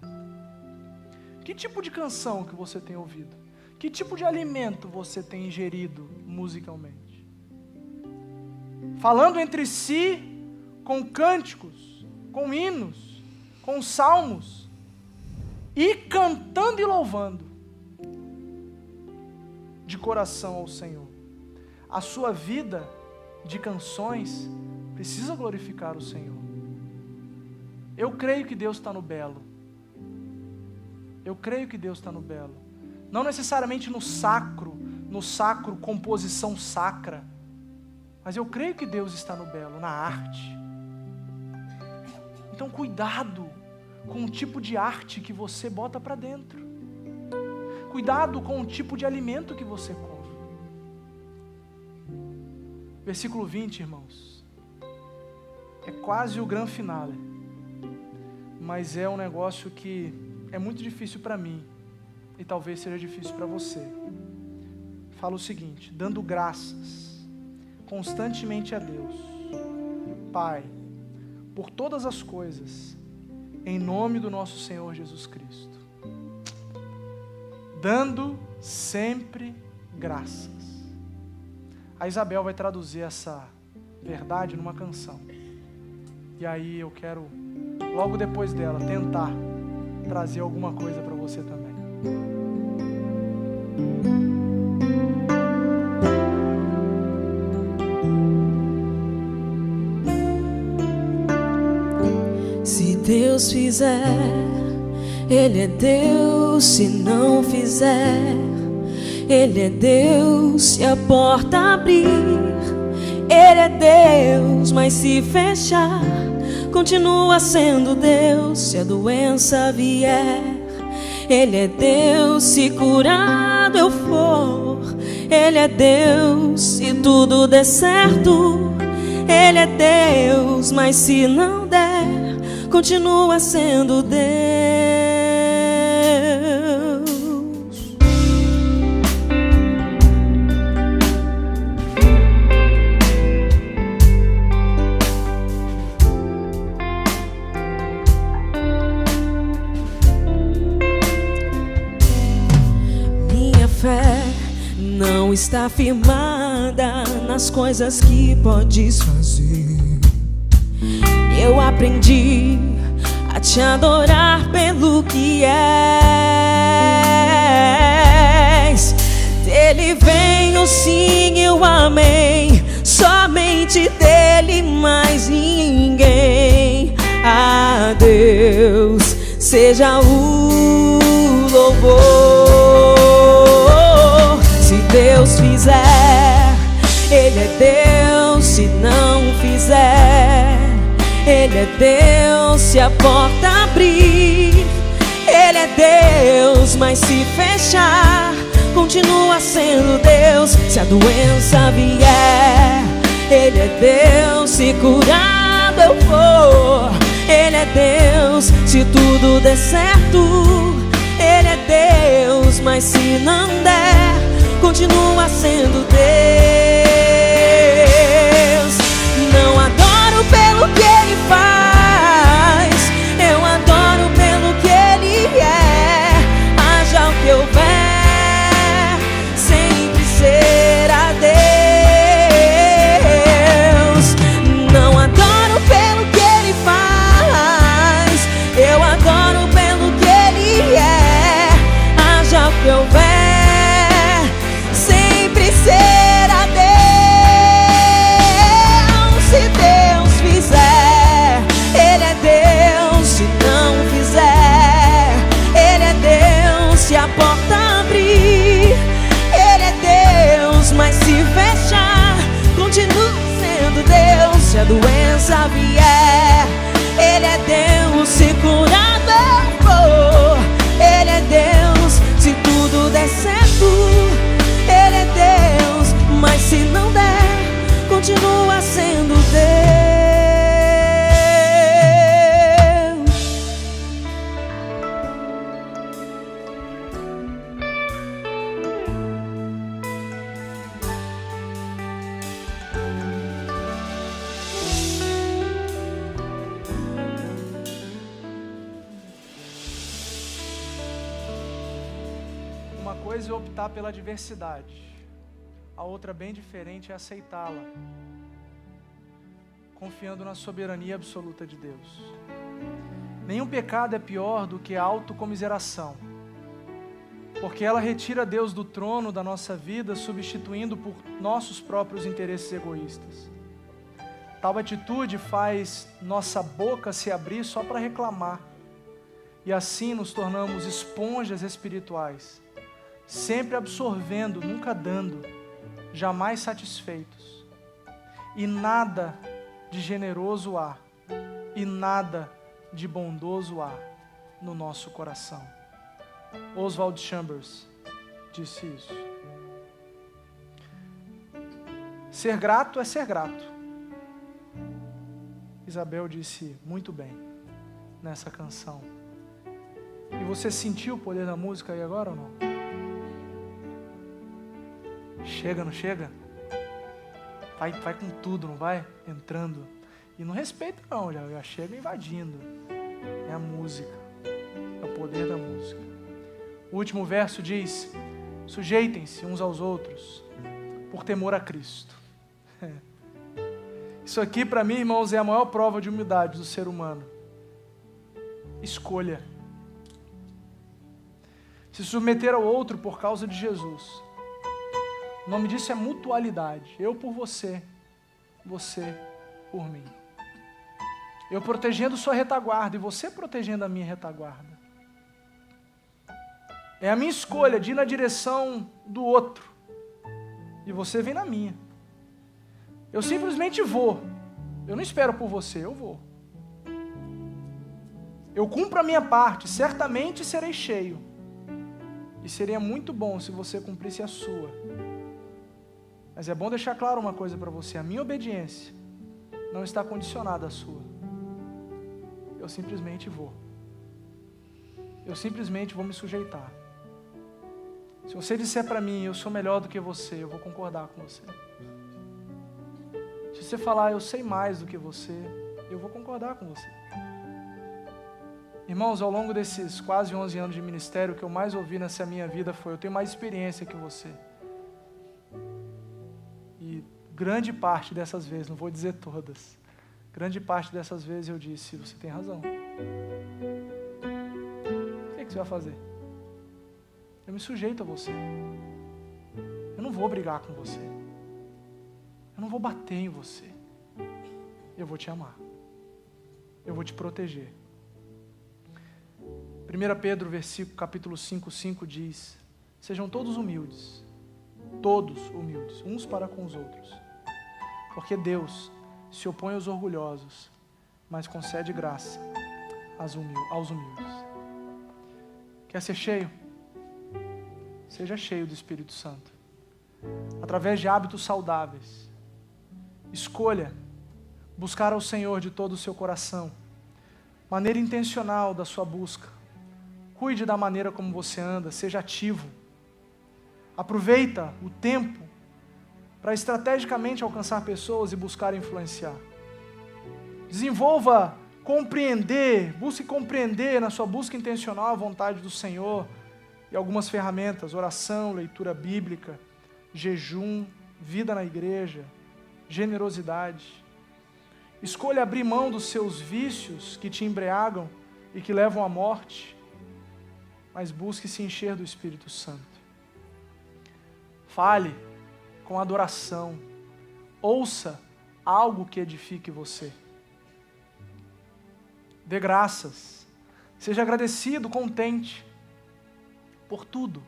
Que tipo de canção que você tem ouvido? Que tipo de alimento você tem ingerido musicalmente? Falando entre si, com cânticos, com hinos, com salmos, e cantando e louvando de coração ao Senhor. A sua vida de canções precisa glorificar o Senhor. Eu creio que Deus está no belo. Eu creio que Deus está no belo. Não necessariamente no sacro, composição sacra, mas eu creio que Deus está no belo, na arte. Então cuidado com o tipo de arte que você bota para dentro. Cuidado com o tipo de alimento que você come. Versículo 20, irmãos. É quase o grande finale. Mas é um negócio que é muito difícil para mim. E talvez seja difícil para você. Fala o seguinte: dando graças constantemente a Deus, Pai, por todas as coisas, em nome do nosso Senhor Jesus Cristo. Dando sempre graças. A Isabel vai traduzir essa verdade numa canção. E aí eu quero, logo depois dela, tentar trazer alguma coisa para você também. Se Deus fizer, Ele é Deus. Se não fizer, Ele é Deus. Se a porta abrir, Ele é Deus. Mas se fechar, continua sendo Deus. Se a doença vier, Ele é Deus. Se curado eu for, Ele é Deus. Se tudo der certo, Ele é Deus. Mas se não der, continua sendo Deus. Minha fé não está firmada nas coisas que podes fazer. Eu aprendi a te adorar pelo que és. Dele vem o sim e o amém, somente dele, mais ninguém. A Deus seja o louvor. Se Deus fizer, Ele é Deus. Se não fizer, Ele é Deus. Se a porta abrir, Ele é Deus. Mas se fechar, continua sendo Deus. Se a doença vier, Ele é Deus. Se curado eu for, Ele é Deus. Se tudo der certo, Ele é Deus. Mas se não der, continua sendo Deus. Não adoro pelo que Ele faz, eu adoro pelo que Ele é. Haja o que houver, sempre será Deus. Não adoro pelo que Ele faz, eu adoro pelo que Ele é. Haja o que houver, sempre será Deus. Uma coisa é optar pela diversidade, a outra bem diferente é aceitá-la, confiando na soberania absoluta de Deus. Nenhum pecado é pior do que a autocomiseração, porque ela retira Deus do trono da nossa vida, substituindo por nossos próprios interesses egoístas. Tal atitude faz nossa boca se abrir só para reclamar, e assim nos tornamos esponjas espirituais, sempre absorvendo, nunca dando, jamais satisfeitos. E nada de generoso há, e nada de bondoso há no nosso coração. Oswald Chambers disse isso. Ser grato é ser grato. Isabel disse muito bem nessa canção. E você sentiu o poder da música aí agora ou não? Chega, não chega? Vai com tudo, não vai? Entrando. E não respeita não, já chega invadindo. É a música. É o poder da música. O último verso diz: sujeitem-se uns aos outros por temor a Cristo. Isso aqui para mim, irmãos, é a maior prova de humildade do ser humano. Escolha. Se submeter ao outro por causa de Jesus. O nome disso é mutualidade. Eu por você, você por mim. Eu protegendo sua retaguarda e você protegendo a minha retaguarda. É a minha escolha de ir na direção do outro. E você vem na minha. Eu simplesmente vou. Eu não espero por você, eu vou. Eu cumpro a minha parte, certamente serei cheio. E seria muito bom se você cumprisse a sua. Mas é bom deixar claro uma coisa para você: a minha obediência não está condicionada à sua. Eu simplesmente vou. Eu simplesmente vou me sujeitar. Se você disser para mim, eu sou melhor do que você, eu vou concordar com você. Se você falar, eu sei mais do que você, eu vou concordar com você. Irmãos, ao longo desses quase 11 anos de ministério, o que eu mais ouvi nessa minha vida foi: eu tenho mais experiência que você. E grande parte dessas vezes, não vou dizer todas, grande parte dessas vezes eu disse: você tem razão. O que você vai fazer? Eu me sujeito a você. Eu não vou brigar com você. Eu não vou bater em você. Eu vou te amar. Eu vou te proteger. 1 Pedro, capítulo 5 diz: sejam todos humildes, uns para com os outros, porque Deus se opõe aos orgulhosos, mas concede graça aos humildes. Quer ser cheio? Seja cheio do Espírito Santo, através de hábitos saudáveis. Escolha buscar ao Senhor de todo o seu coração, maneira intencional da sua busca. Cuide da maneira como você anda, seja ativo. Aproveita o tempo para estrategicamente alcançar pessoas e buscar influenciar. Desenvolva busque compreender na sua busca intencional a vontade do Senhor e algumas ferramentas: oração, leitura bíblica, jejum, vida na igreja, generosidade. Escolha abrir mão dos seus vícios que te embriagam e que levam à morte, mas busque se encher do Espírito Santo. Fale com adoração. Ouça algo que edifique você. Dê graças. Seja agradecido, contente por tudo,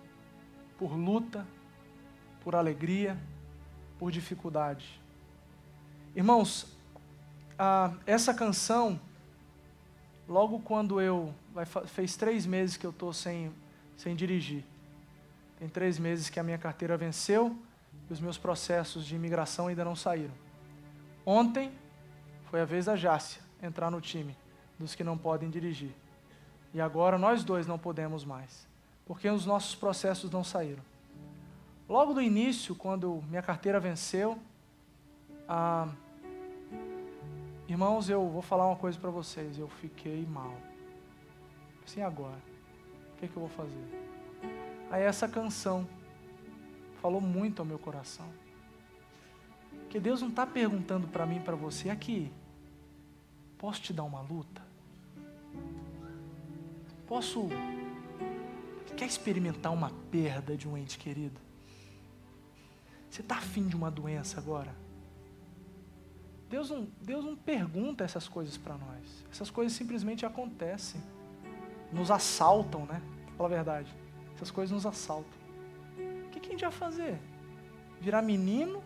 por luta, por alegria, por dificuldade. Irmãos, essa canção, logo quando fez 3 meses que eu estou sem dirigir. Tem 3 meses que a minha carteira venceu e os meus processos de imigração ainda não saíram. Ontem foi a vez da Jácia entrar no time dos que não podem dirigir. E agora nós 2 não podemos mais, porque os nossos processos não saíram. Logo no início, quando minha carteira venceu, irmãos, eu vou falar uma coisa para vocês: eu fiquei mal. Assim, agora, o que eu vou fazer? Aí essa canção falou muito ao meu coração. Porque Deus não está perguntando para mim e para você, aqui, posso te dar uma luta? Quer experimentar uma perda de um ente querido? Você está afim de uma doença agora? Deus não pergunta essas coisas para nós. Essas coisas simplesmente acontecem. Nos assaltam, né? Fala a verdade. Essas coisas nos assaltam. O que a gente vai fazer? Virar menino?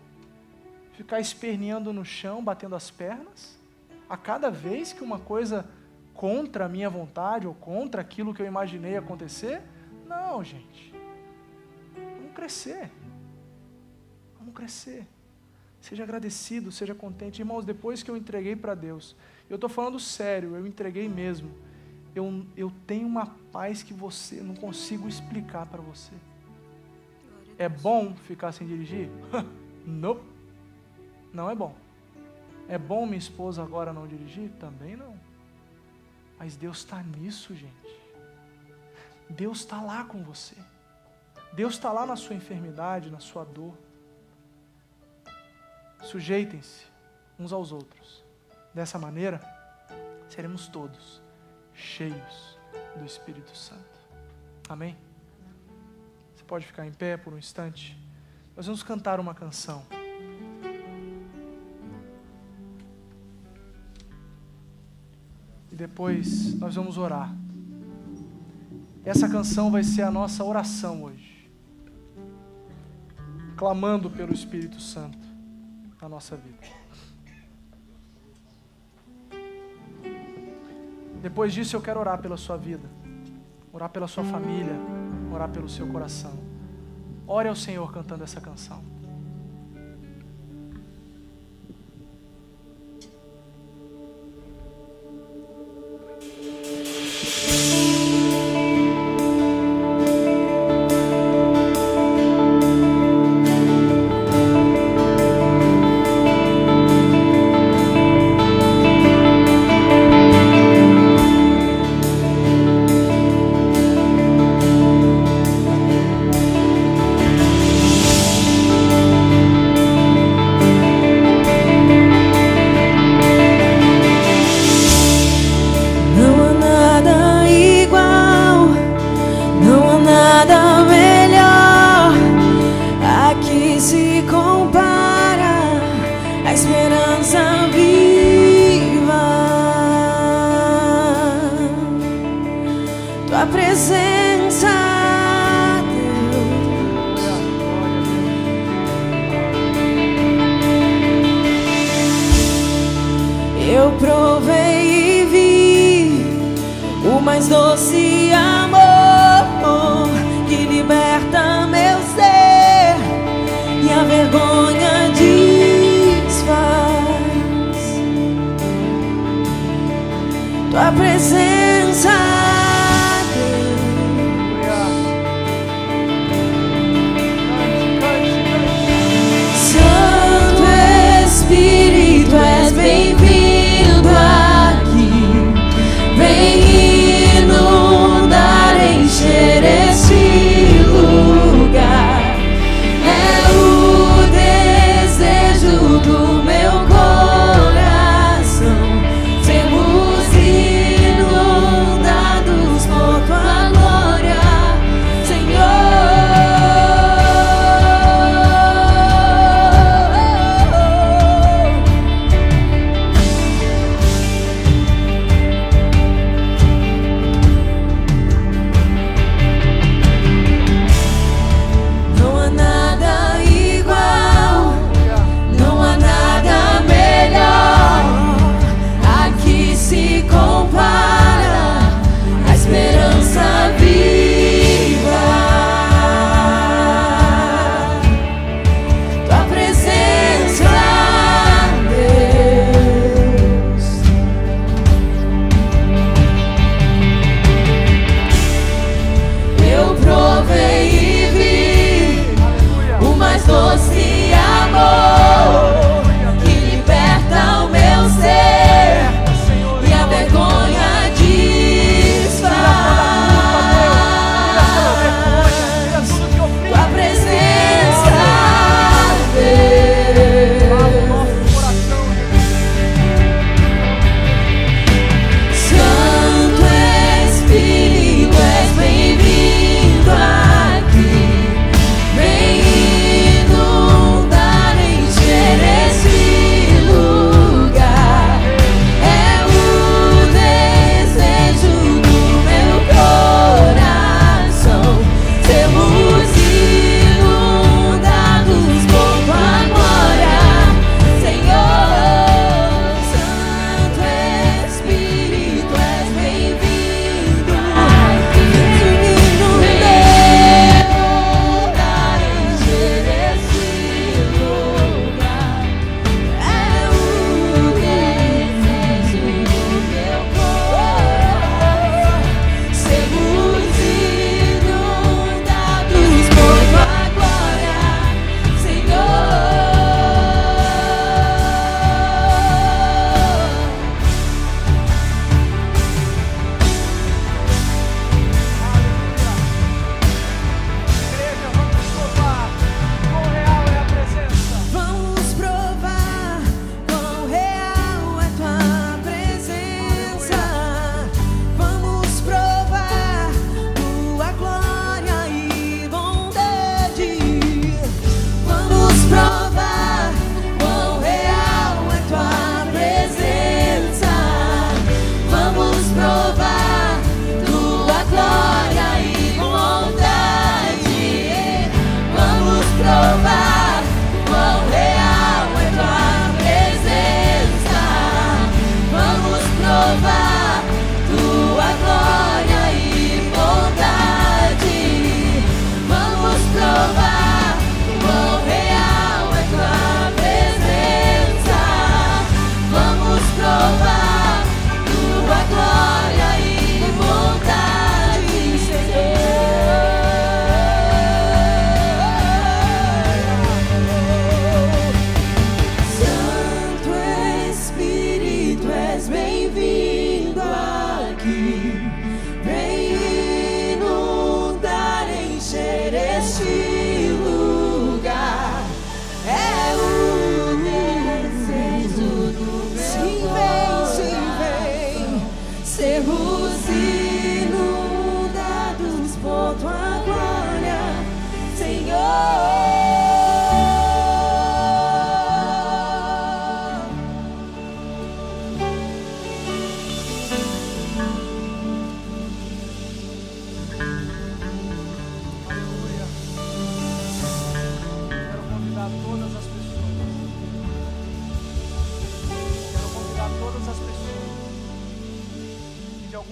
Ficar esperneando no chão, batendo as pernas? A cada vez que uma coisa contra a minha vontade ou contra aquilo que eu imaginei acontecer? Não, gente. Vamos crescer. Vamos crescer. Seja agradecido, seja contente. Irmãos, depois que eu entreguei para Deus, eu estou falando sério, eu entreguei mesmo. Eu tenho uma paz que você não consigo explicar para você. É bom ficar sem dirigir? Não. Não é bom. É bom minha esposa agora não dirigir? Também não. Mas Deus está nisso, gente. Deus está lá com você. Deus está lá na sua enfermidade, na sua dor. Sujeitem-se uns aos outros. Dessa maneira, seremos todos cheios do Espírito Santo. Amém? Você pode ficar em pé por um instante? Nós vamos cantar uma canção. E depois nós vamos orar. Essa canção vai ser a nossa oração hoje. Clamando pelo Espírito Santo na nossa vida. Depois disso eu quero orar pela sua vida, orar pela sua família, orar pelo seu coração. Ore ao Senhor cantando essa canção. Bem-vindo aqui, vem indo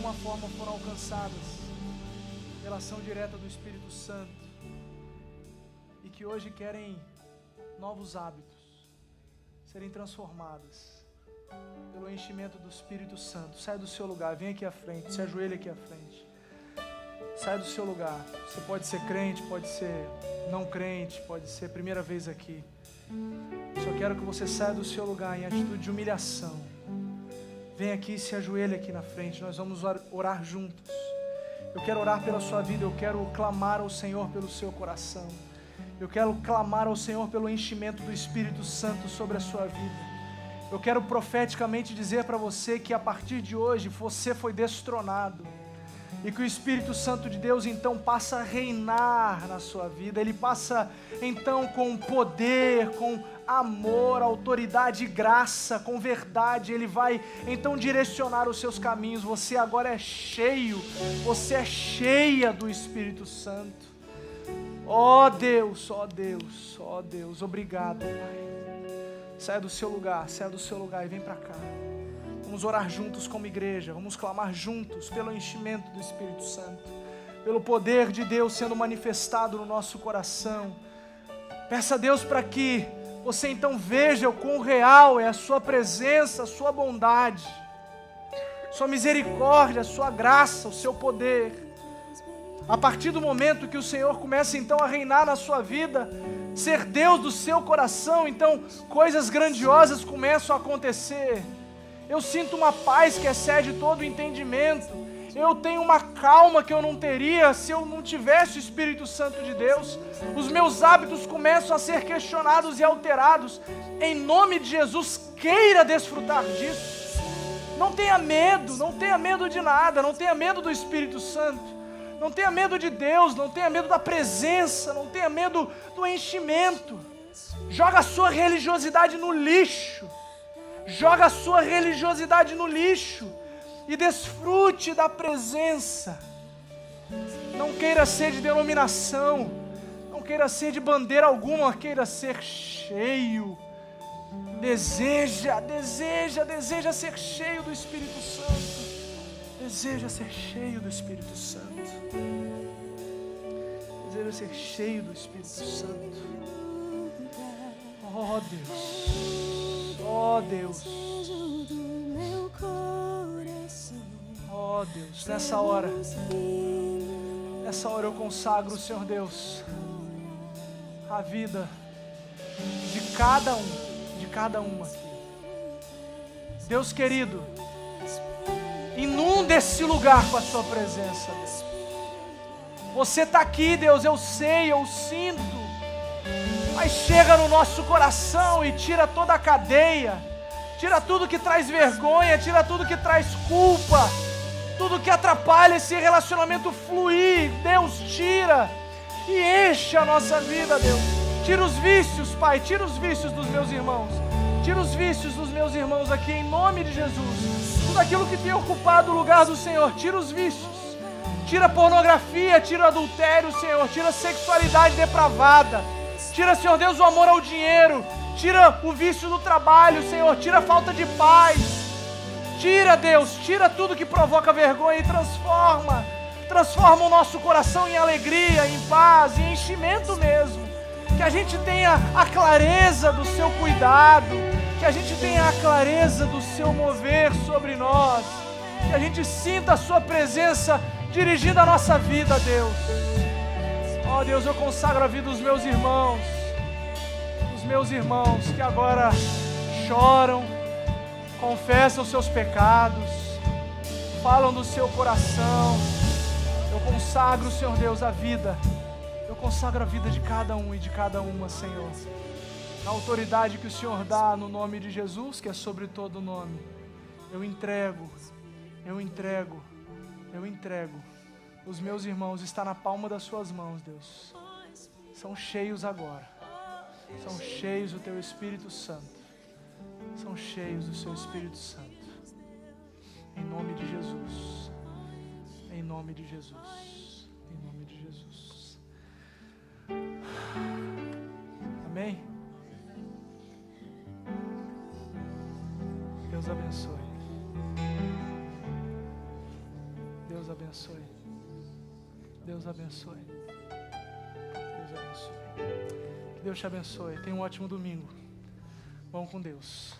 alguma forma foram alcançadas pela ação direta do Espírito Santo e que hoje querem novos hábitos serem transformadas pelo enchimento do Espírito Santo. Sai do seu lugar, vem aqui à frente, se ajoelha aqui à frente. Sai do seu lugar. Você pode ser crente, pode ser não crente, pode ser primeira vez aqui. Só quero que você saia do seu lugar em atitude de humilhação. Vem aqui e se ajoelha aqui na frente. Nós vamos orar juntos. Eu quero orar pela sua vida. Eu quero clamar ao Senhor pelo seu coração. Eu quero clamar ao Senhor pelo enchimento do Espírito Santo sobre a sua vida. Eu quero profeticamente dizer para você que a partir de hoje você foi destronado. E que o Espírito Santo de Deus então passa a reinar na sua vida. Ele passa então com poder, com amor, autoridade e graça, com verdade. Ele vai então direcionar os seus caminhos. Você agora é cheio, você é cheia do Espírito Santo. Ó Deus, ó Deus, ó Deus, obrigado, Pai. Saia do seu lugar e vem para cá. Vamos orar juntos como igreja, vamos clamar juntos pelo enchimento do Espírito Santo, pelo poder de Deus sendo manifestado no nosso coração. Peça a Deus para que você então veja o quão real é a sua presença, a sua bondade, sua misericórdia, a sua graça, o seu poder. A partir do momento que o Senhor começa então a reinar na sua vida, ser Deus do seu coração, então coisas grandiosas começam a acontecer. Eu sinto uma paz que excede todo o entendimento. Eu tenho uma calma que eu não teria se eu não tivesse o Espírito Santo de Deus. Os meus hábitos começam a ser questionados e alterados. Em nome de Jesus, queira desfrutar disso. Não tenha medo de nada, não tenha medo do Espírito Santo. Não tenha medo de Deus, não tenha medo da presença, não tenha medo do enchimento. Joga a sua religiosidade no lixo. Joga a sua religiosidade no lixo e desfrute da presença. Não queira ser de denominação, não queira ser de bandeira alguma, queira ser cheio. Deseja ser cheio do Espírito Santo. Deseja ser cheio do Espírito Santo. Deseja ser cheio do Espírito Santo. Oh Deus, oh Deus, oh Deus, nessa hora eu consagro, Senhor Deus, a vida de cada uma aqui. Deus querido, inunda esse lugar com a sua presença, Deus. Você está aqui, Deus, eu sei, eu sinto. Mas chega no nosso coração e tira toda a cadeia, tira tudo que traz vergonha, tira tudo que traz culpa, tudo que atrapalha esse relacionamento fluir. Deus, tira e enche a nossa vida, Deus. Tira os vícios, Pai, tira os vícios dos meus irmãos, tira os vícios dos meus irmãos aqui, em nome de Jesus. Tudo aquilo que tem ocupado o lugar do Senhor, tira os vícios, tira a pornografia, tira o adultério, Senhor, tira a sexualidade depravada. Tira, Senhor Deus, o amor ao dinheiro. Tira o vício do trabalho, Senhor. Tira a falta de paz. Tira, Deus, tira tudo que provoca vergonha e transforma o nosso coração em alegria, em paz, em enchimento mesmo. Que a gente tenha a clareza do seu cuidado, que a gente tenha a clareza do seu mover sobre nós, que a gente sinta a sua presença dirigindo a nossa vida, Deus. Ó Deus, eu consagro a vida dos meus irmãos que agora choram, confessam seus pecados, falam do seu coração. Eu consagro, Senhor Deus, a vida. Eu consagro a vida de cada um e de cada uma, Senhor. Na autoridade que o Senhor dá no nome de Jesus, que é sobre todo nome. Eu entrego. Os meus irmãos, está na palma das suas mãos, Deus. São cheios agora. São cheios do teu Espírito Santo. São cheios do seu Espírito Santo. Em nome de Jesus. Em nome de Jesus. Em nome de Jesus. Amém? Deus abençoe. abençoe. Deus abençoe. Deus abençoe. Que Deus te abençoe. Tenha um ótimo domingo. Vamos com Deus.